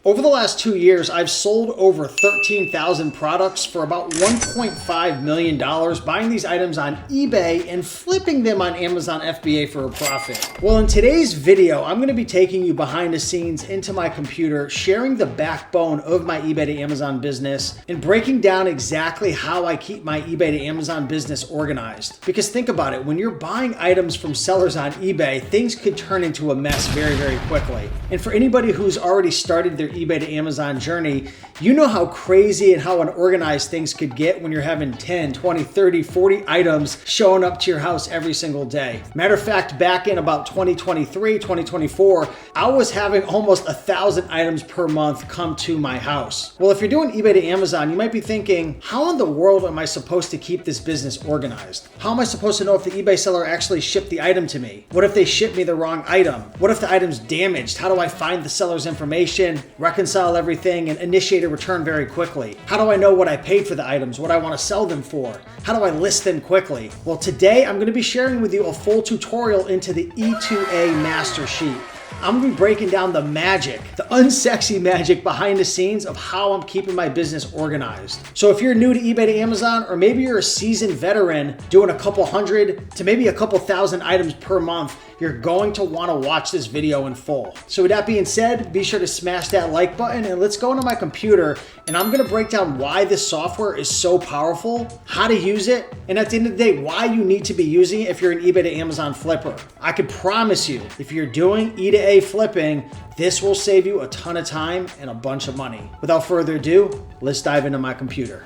Over the last 2 years, I've sold over 13,000 products for about $1.5 million, buying these items on eBay and flipping them on Amazon FBA for a profit. Well, in today's video, I'm going to be taking you behind the scenes into my computer, sharing the backbone of my eBay to Amazon business, and breaking down exactly how I keep my eBay to Amazon business organized. Because think about it, when you're buying items from sellers on eBay, things could turn into a mess very, very quickly. And for anybody who's already started their eBay to Amazon journey, you know how crazy and how unorganized things could get when you're having 10, 20, 30, 40 items showing up to your house every single day. Matter of fact, back in about 2023, 2024, I was having almost 1,000 items per month come to my house. Well, if you're doing eBay to Amazon, you might be thinking, how in the world am I supposed to keep this business organized? How am I supposed to know if the eBay seller actually shipped the item to me? What if they ship me the wrong item? What if the item's damaged? How do I find the seller's information, reconcile everything, and initiate a return very quickly? How do I know what I paid for the items, what I want to sell them for? How do I list them quickly? Well, today I'm going to be sharing with you a full tutorial into the E2A Mastersheet. I'm going to be breaking down the magic, the unsexy magic behind the scenes of how I'm keeping my business organized. So if you're new to eBay to Amazon, or maybe you're a seasoned veteran doing a couple hundred to maybe a couple thousand items per month, you're going to want to watch this video in full. So with that being said, be sure to smash that like button and let's go into my computer, and I'm going to break down why this software is so powerful, how to use it, and at the end of the day, why you need to be using it if you're an eBay to Amazon flipper. I could promise you, if you're doing E2A flipping, this will save you a ton of time and a bunch of money. Without further ado, let's dive into my computer.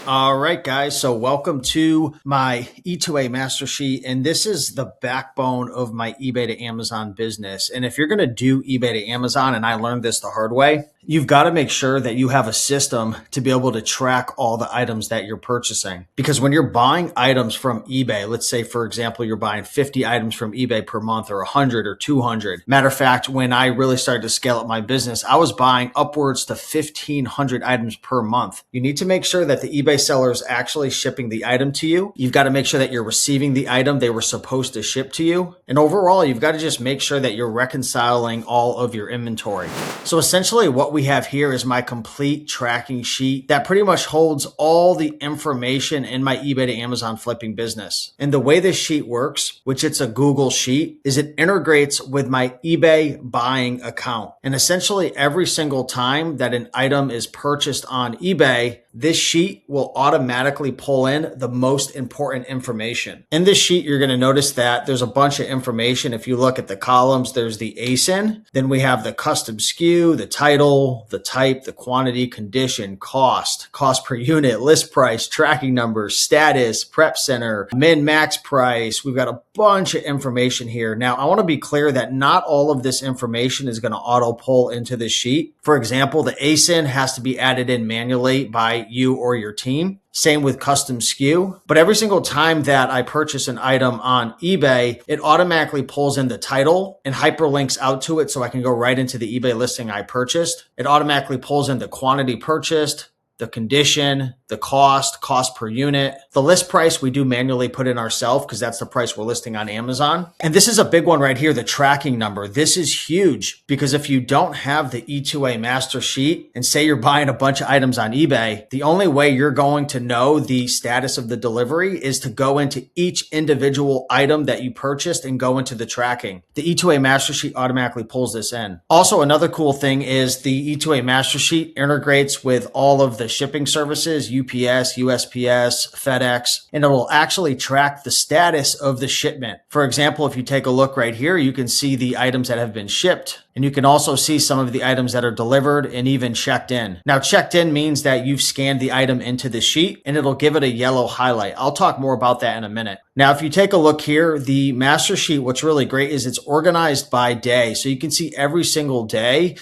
All right, guys, so welcome to my E2A Mastersheet, and this is the backbone of my eBay to Amazon business. And if you're going to do eBay to Amazon, and I learned this the hard way, you've got to make sure that you have a system to be able to track all the items that you're purchasing. Because when you're buying items from eBay, let's say, for example, you're buying 50 items from eBay per month, or 100 or 200. Matter of fact, when I really started to scale up my business, I was buying upwards to 1,500 items per month. You need to make sure that the eBay seller is actually shipping the item to you. You've got to make sure that you're receiving the item they were supposed to ship to you. And overall, you've got to just make sure that you're reconciling all of your inventory. So essentially what we have here is my complete tracking sheet that pretty much holds all the information in my eBay to Amazon flipping business. And the way this sheet works, which it's a Google sheet, is it integrates with my eBay buying account. And essentially every single time that an item is purchased on eBay, this sheet will automatically pull in the most important information. In this sheet, you're going to notice that there's a bunch of information. If you look at the columns, there's the ASIN, then we have the custom SKU, the title, the type, the quantity, condition, cost per unit, list price, tracking numbers, status, prep center, min max price. We've got a bunch of information here. Now, I want to be clear that not all of this information is going to auto pull into this sheet. For example, the ASIN has to be added in manually by you or your team. Same with custom SKU. But every single time that I purchase an item on eBay, it automatically pulls in the title and hyperlinks out to it so I can go right into the eBay listing I purchased. It automatically pulls in the quantity purchased, the condition, the cost per unit. The list price we do manually put in ourselves because that's the price we're listing on Amazon. And this is a big one right here, the tracking number. This is huge because if you don't have the E2A master sheet and say you're buying a bunch of items on eBay, the only way you're going to know the status of the delivery is to go into each individual item that you purchased and go into the tracking. The E2A master sheet automatically pulls this in. Also, another cool thing is the E2A master sheet integrates with all of the shipping services, UPS, USPS, FedEx, and it will actually track the status of the shipment. For example, if you take a look right here, you can see the items that have been shipped, and you can also see some of the items that are delivered and even checked in. Now, checked in means that you've scanned the item into the sheet and it'll give it a yellow highlight. I'll talk more about that in a minute. Now, if you take a look here, the master sheet, what's really great is it's organized by day. So you can see every single day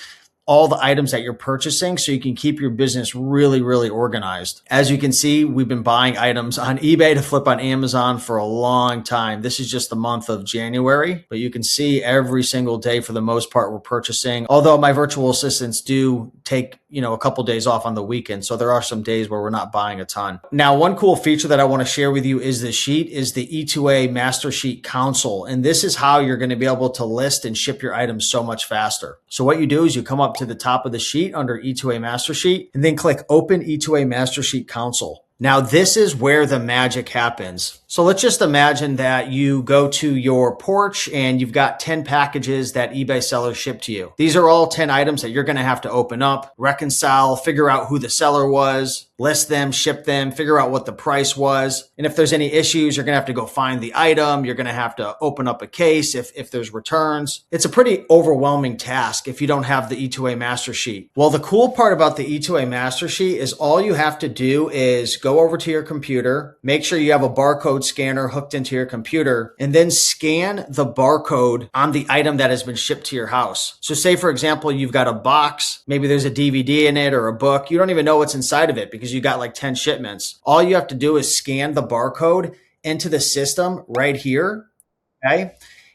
all the items that you're purchasing so you can keep your business really, really organized. As you can see, we've been buying items on eBay to flip on Amazon for a long time. This is just the month of January, but you can see every single day for the most part we're purchasing. Although my virtual assistants do take, a couple days off on the weekend. So there are some days where we're not buying a ton. Now, one cool feature that I want to share with you is the sheet is the E2A Mastersheet Console. And this is how you're going to be able to list and ship your items so much faster. So what you do is you come up to the top of the sheet under E2A Mastersheet, and then click Open E2A Mastersheet Console. Now, this is where the magic happens. So let's just imagine that you go to your porch and you've got 10 packages that eBay sellers ship to you. These are all 10 items that you're going to have to open up, reconcile, figure out who the seller was, list them, ship them, figure out what the price was. And if there's any issues, you're going to have to go find the item. You're going to have to open up a case if there's returns. It's a pretty overwhelming task if you don't have the E2A Master Sheet. Well, the cool part about the E2A Master Sheet is all you have to do is go over to your computer, make sure you have a barcode scanner hooked into your computer, and then scan the barcode on the item that has been shipped to your house. So say, for example, you've got a box, maybe there's a DVD in it or a book. You don't even know what's inside of it because you got like 10 shipments. All you have to do is scan the barcode into the system right here, okay?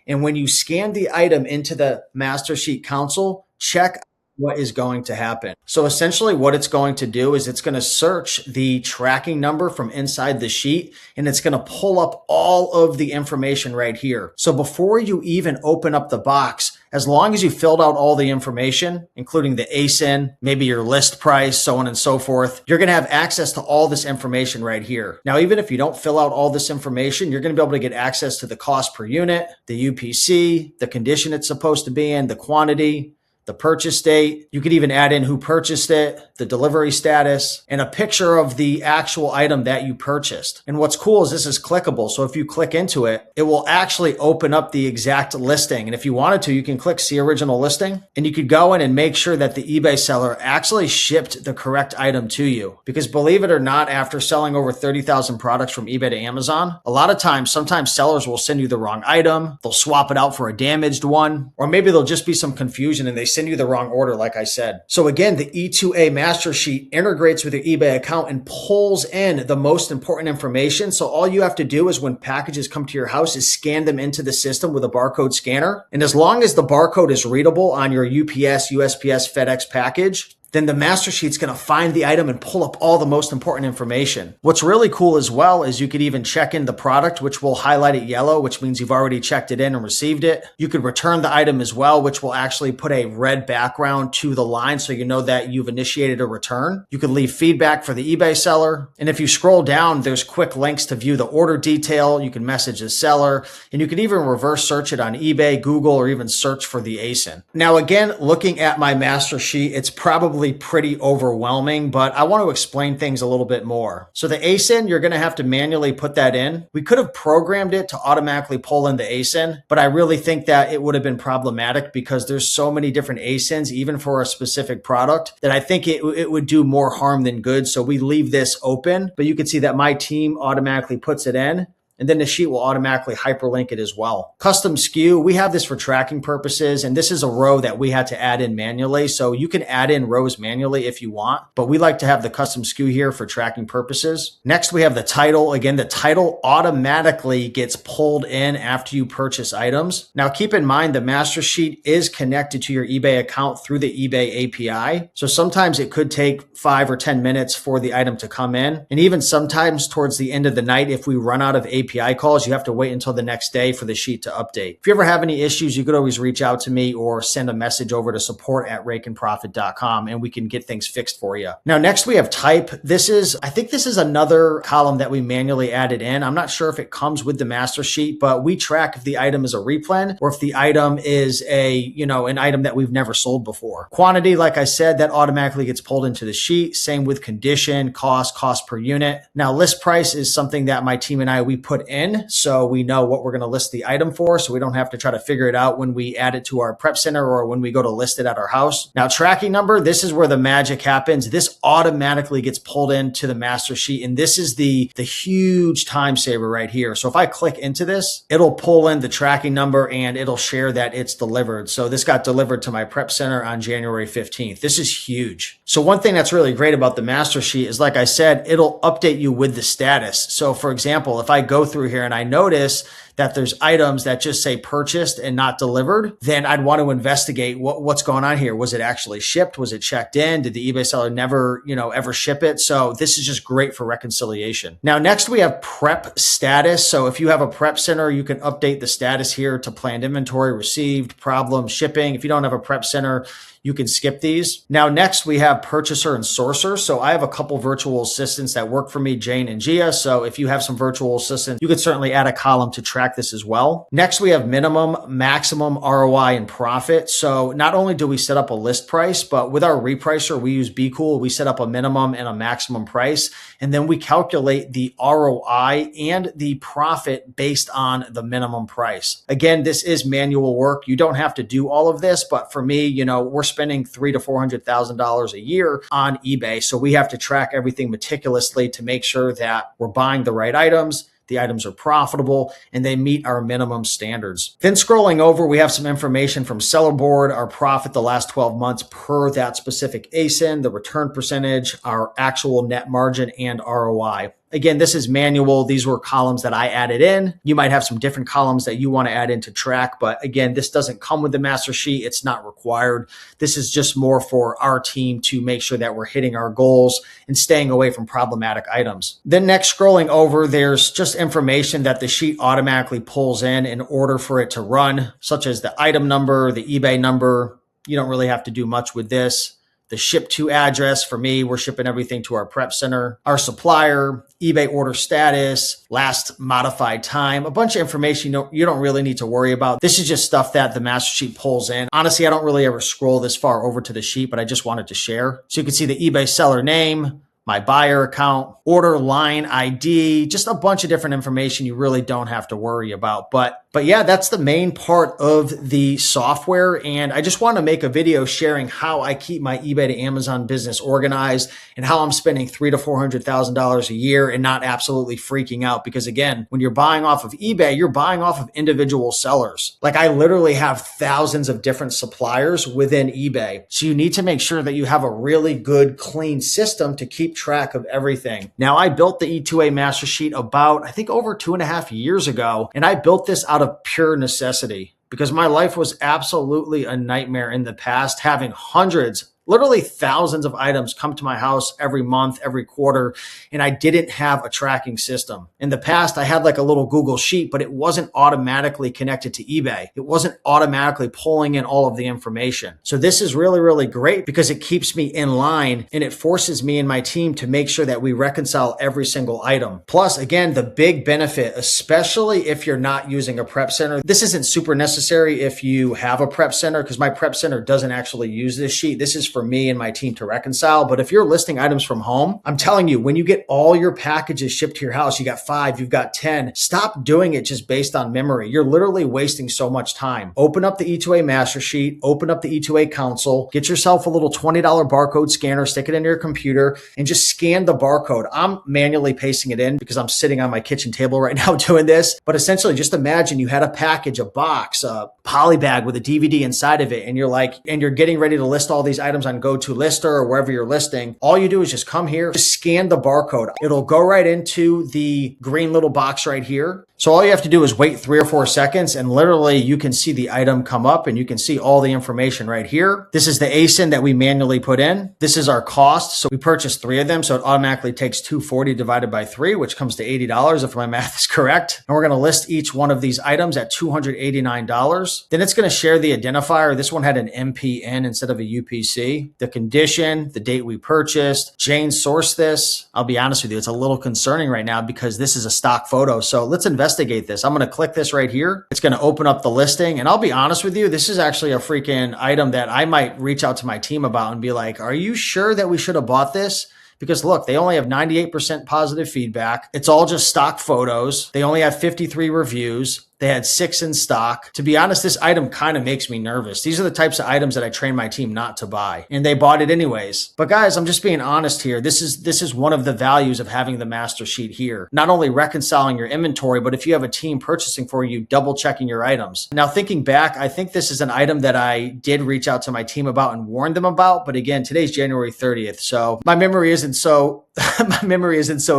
And when you scan the item into the Master Sheet console, check what is going to happen. So essentially what it's going to do is it's going to search the tracking number from inside the sheet, and it's going to pull up all of the information right here. So before you even open up the box, as long as you filled out all the information, including the ASIN, maybe your list price, so on and so forth, you're going to have access to all this information right here. Now, even if you don't fill out all this information, you're going to be able to get access to the cost per unit, the UPC, the condition it's supposed to be in, the quantity, the purchase date. You could even add in who purchased it, the delivery status, and a picture of the actual item that you purchased. And what's cool is this is clickable. So if you click into it, it will actually open up the exact listing. And if you wanted to, you can click see original listing, and you could go in and make sure that the eBay seller actually shipped the correct item to you. Because believe it or not, after selling over 30,000 products from eBay to Amazon, a lot of times, sometimes sellers will send you the wrong item. They'll swap it out for a damaged one, or maybe there'll just be some confusion and they send you the wrong order, like I said. So again, the E2A Master Sheet integrates with your eBay account and pulls in the most important information. So all you have to do is when packages come to your house is scan them into the system with a barcode scanner. And as long as the barcode is readable on your UPS, USPS, FedEx package, then the Master Sheet's going to find the item and pull up all the most important information. What's really cool as well is you could even check in the product, which will highlight it yellow, which means you've already checked it in and received it. You could return the item as well, which will actually put a red background to the line so you know that you've initiated a return. You could leave feedback for the eBay seller. And if you scroll down, there's quick links to view the order detail. You can message the seller, and you can even reverse search it on eBay, Google, or even search for the ASIN. Now, again, looking at my Master Sheet, it's probably pretty overwhelming, but I want to explain things a little bit more. So the ASIN, you're going to have to manually put that in. We could have programmed it to automatically pull in the ASIN, but I really think that it would have been problematic because there's so many different ASINs, even for a specific product, that I think it would do more harm than good. So we leave this open, but you can see that my team automatically puts it in. And then the sheet will automatically hyperlink it as well. Custom SKU, we have this for tracking purposes, and this is a row that we had to add in manually. So you can add in rows manually if you want, but we like to have the custom SKU here for tracking purposes. Next, we have the title. Again, the title automatically gets pulled in after you purchase items. Now, keep in mind the Master Sheet is connected to your eBay account through the eBay API. So sometimes it could take 5 or 10 minutes for the item to come in. And even sometimes towards the end of the night, if we run out of API calls, you have to wait until the next day for the sheet to update. If you ever have any issues, you could always reach out to me or send a message over to support@rakeandprofit.com and we can get things fixed for you. Now, next we have type. I think this is another column that we manually added in. I'm not sure if it comes with the Master Sheet, but we track if the item is a replen or if the item is an item that we've never sold before. Quantity, like I said, that automatically gets pulled into the sheet. Same with condition, cost per unit. Now, list price is something that my team and we put in so we know what we're going to list the item for, so we don't have to try to figure it out when we add it to our prep center or when we go to list it at our house. Now, tracking number, this is where the magic happens. This automatically gets pulled into the Master Sheet, and this is the huge time saver right here. So if I click into this, it'll pull in the tracking number and it'll share that it's delivered. So this got delivered to my prep center on January 15th. This is huge. So one thing that's really great about the Master Sheet is, like I said, it'll update you with the status. So for example, if I go through here and I notice that there's items that just say purchased and not delivered, then I'd want to investigate what's going on here. Was it actually shipped? Was it checked in? Did the eBay seller never, ever ship it? So this is just great for reconciliation. Now, next we have prep status. So if you have a prep center, you can update the status here to planned inventory, received, problem, shipping. If you don't have a prep center, you can skip these. Now, next we have purchaser and sourcer. So I have a couple virtual assistants that work for me, Jane and Gia. So if you have some virtual assistants, you could certainly add a column to track this as well. Next, we have minimum, maximum, ROI, and profit. So not only do we set up a list price, but with our repricer, we use BCool. We set up a minimum and a maximum price, and then we calculate the ROI and the profit based on the minimum price. Again, this is manual work. You don't have to do all of this, but for me, we're spending $300,000 to $400,000 a year on eBay. So we have to track everything meticulously to make sure that we're buying the right items, the items are profitable, and they meet our minimum standards. Then scrolling over, we have some information from Seller Board, our profit the last 12 months per that specific ASIN, the return percentage, our actual net margin, and ROI. Again, this is manual. These were columns that I added in. You might have some different columns that you want to add in to track, but again, this doesn't come with the master sheet. It's not required. This is just more for our team to make sure that we're hitting our goals and staying away from problematic items. Then next, scrolling over, there's just information that the sheet automatically pulls in order for it to run, such as the item number, the eBay number. You don't really have to do much with this. The ship to address, for me, we're shipping everything to our prep center, our supplier, eBay order status, last modified time, a bunch of information you don't really need to worry about. This is just stuff that the master sheet pulls in. Honestly, I don't really ever scroll this far over to the sheet, but I just wanted to share. So you can see the eBay seller name, my buyer account, order line ID, just a bunch of different information you really don't have to worry about. But yeah, that's the main part of the software. And I just want to make a video sharing how I keep my eBay to Amazon business organized and how I'm spending $300,000 to $400,000 a year and not absolutely freaking out. Because again, when you're buying off of eBay, you're buying off of individual sellers. Like I literally have thousands of different suppliers within eBay. So you need to make sure that you have a really good, clean system to keep track of everything. Now, I built the E2A Mastersheet about, I think, over 2.5 years ago, and I built this out of pure necessity because my life was absolutely a nightmare in the past, having hundreds, literally thousands of items come to my house every month, every quarter, and I didn't have a tracking system. In the past, I had like a little Google sheet, but it wasn't automatically connected to eBay. It wasn't automatically pulling in all of the information. So this is really, really great because it keeps me in line and it forces me and my team to make sure that we reconcile every single item. Plus, again, the big benefit, especially if you're not using a prep center, this isn't super necessary if you have a prep center because my prep center doesn't actually use this sheet. This is for me and my team to reconcile. But if you're listing items from home, I'm telling you, when you get all your packages shipped to your house, you got 5, you've got 10, stop doing it just based on memory. You're literally wasting so much time. Open up the E2A Mastersheet, open up the E2A console, get yourself a little $20 barcode scanner, stick it into your computer and just scan the barcode. I'm manually pasting it in because I'm sitting on my kitchen table right now doing this. But essentially just imagine you had a package, a box, a poly bag with a DVD inside of it. And you're getting ready to list all these items on GoToLister or wherever you're listing. All you do is just come here, just scan the barcode. It'll go right into the green little box right here. So all you have to do is wait 3 or 4 seconds and literally you can see the item come up and you can see all the information right here. This is the ASIN that we manually put in. This is our cost. So we purchased 3 of them. So it automatically takes $240 divided by 3, which comes to $80 if my math is correct. And we're going to list each one of these items at $289. Then it's going to share the identifier. This one had an MPN instead of a UPC. The condition, the date we purchased. Jane sourced this. I'll be honest with you, it's a little concerning right now because this is a stock photo. So let's investigate this. I'm going to click this right here. It's going to open up the listing. And I'll be honest with you, this is actually a freaking item that I might reach out to my team about and be like, are you sure that we should have bought this? Because look, they only have 98% positive feedback. It's all just stock photos. They only have 53 reviews. They had 6 in stock. To be honest, this item kind of makes me nervous. These are the types of items that I train my team not to buy, and they bought it anyways. But guys, I'm just being honest here. This is one of the values of having the master sheet here. Not only reconciling your inventory, but if you have a team purchasing for you, double checking your items. Now, thinking back, I think this is an item that I did reach out to my team about and warn them about. But again, today's January 30th. So my memory isn't so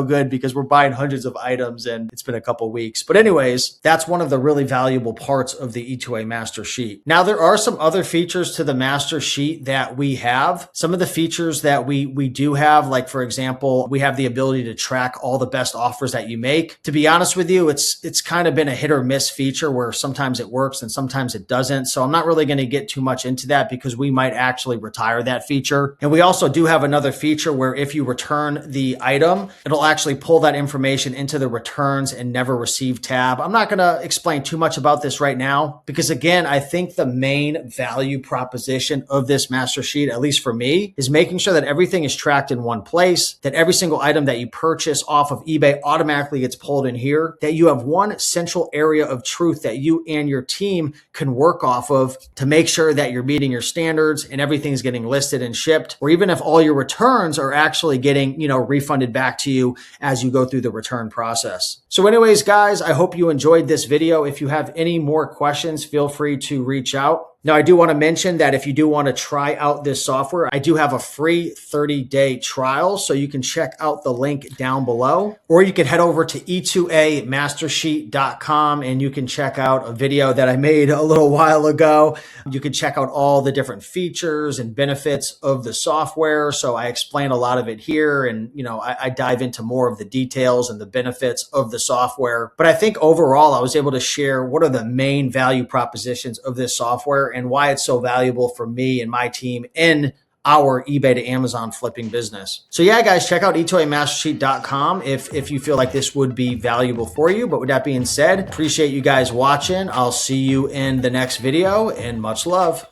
good because we're buying hundreds of items and it's been a couple weeks. But anyways, that's one of of the really valuable parts of the E2A Master Sheet. Now, there are some other features to the Master Sheet that we have. Some of the features that we do have, like for example, we have the ability to track all the best offers that you make. To be honest with you, it's kind of been a hit or miss feature where sometimes it works and sometimes it doesn't. So I'm not really going to get too much into that because we might actually retire that feature. And we also do have another feature where if you return the item, it'll actually pull that information into the returns and never receive tab. I'm not going to explain too much about this right now because again, I think the main value proposition of this master sheet, at least for me, is making sure that everything is tracked in one place, that every single item that you purchase off of eBay automatically gets pulled in here, that you have one central area of truth that you and your team can work off of to make sure that you're meeting your standards and everything's getting listed and shipped, or even if all your returns are actually getting, refunded back to you as you go through the return process. So anyways, guys, I hope you enjoyed this video. If you have any more questions, feel free to reach out. Now, I do want to mention that if you do want to try out this software, I do have a free 30-day trial, so you can check out the link down below, or you can head over to E2A Mastersheet.com and you can check out a video that I made a little while ago. You can check out all the different features and benefits of the software. So I explain a lot of it here, and I dive into more of the details and the benefits of the software. But I think overall, I was able to share what are the main value propositions of this software and why it's so valuable for me and my team in our eBay to Amazon flipping business. So yeah, guys, check out E2AMastersheet.com if you feel like this would be valuable for you. But with that being said, appreciate you guys watching. I'll see you in the next video and much love.